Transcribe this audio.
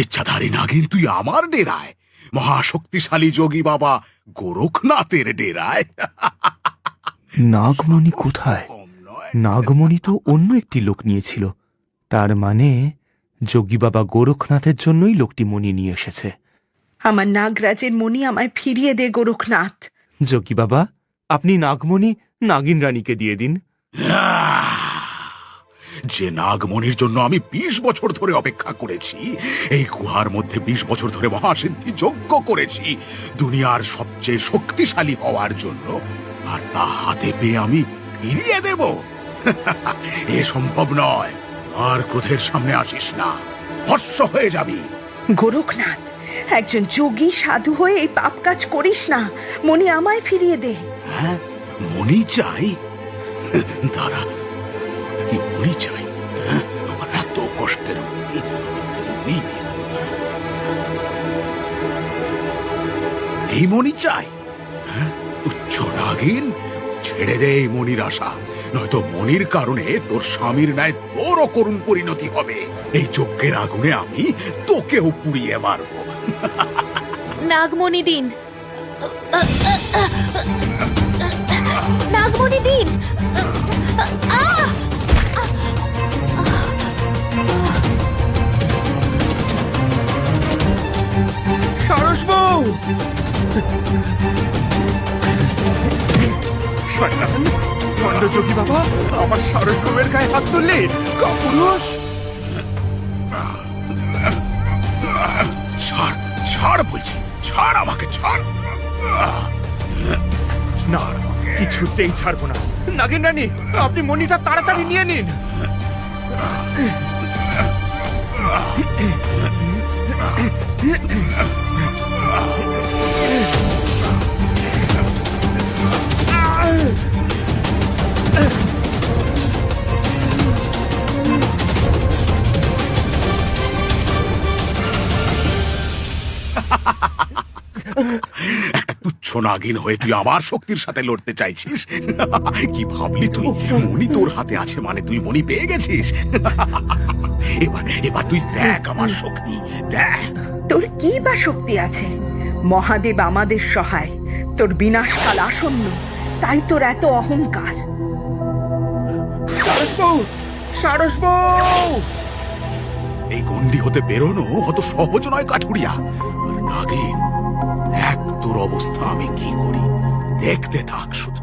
ইচ্ছাধারী নাগিন তুই আমার ডেরায়, মহাশক্তিশালী যোগী বাবা গোরখনাথের ডেরায়। নাগমণি কোথায়? নাগমণি তো অন্য একটি লোক নিয়েছিল। তার মানে যোগী বাবা গোরখনাথের জন্যই লোকটি মণি নিয়ে এসেছে। আমার নাগরাজের মণি আমায় ফিরিয়ে দে গোরখনাথ। যোগী বাবা, আপনি নাগমণি নাগিন রানীকে দিয়ে দিন। যে নাগমণির জন্য আমি 20 বছর ধরে অপেক্ষা করেছি, এই গুহার মধ্যে 20 বছর ধরে মহাসিদ্ধি যজ্ঞ করেছি দুনিয়ার সবচেয়ে শক্তিশালী হওয়ার জন্য, আর তা হাতে পেয়ে আমি ফিরিয়ে দেব? এ সম্ভব নয়। আর ক্রোধের সামনে আসিস না, ভস্ম হয়ে যাবি। গোরখনাথ, একজন যোগী সাধু হয়ে এই পাপ কাজ করিস না। মণি আমায় ফিরিয়ে দে। হ্যাঁ, মণি চাই? দাঁড়া, কি মণি চাই? হ্যাঁ, আমার এত কষ্টের মণি, এই মণি চাই? হ্যাঁ, তুচ্ছ নাগিন, ছেড়ে দে এই মণির আশা, নয়তো মণির কারণে তোর স্বামীর ন্যায় তোরও করুণ পরিণতি হবে। এই যজ্ঞের আগুনে আমি তোকেও পুড়িয়ে মারব। নাগমণি দিন, নাগমণি দিন। সারস বউ! যোগী বাবা, আমার সারস বউয়ের গায়ে হাত তুললে? কাপুরুষ! ছাড়, ছাড় বলছি, ছাড় আমাকে, ছাড়। না, কিছুতেই ছাড়বো না। নাগিন রানী, আপনি মণিটা তাড়াতাড়ি নিয়ে নিন। একটা তুচ্ছ নাগিন হয়ে তুই আমার শক্তির সাথে লড়তে চাইছিস? কি ভাবলি তুই মণি তোর হাতে আছে মানে তুই মণি পেয়ে গেছিস? এবার এবার তুই দেখ আমার শক্তি, দেখ। তোর কি বা শক্তি আছে? মহাদেব আমাদের সহায়, তোর বিনাশকাল আসন্ন, তাই তোর এত অহংকার। সারস বউ! সারস বউ! এই গন্ডি হতে বেরোনো অত সহজ নয় কাঠুরিয়া। আর নাগিন, দেখ তোর অবস্থা আমি কি করি, দেখতে থাক শুধু।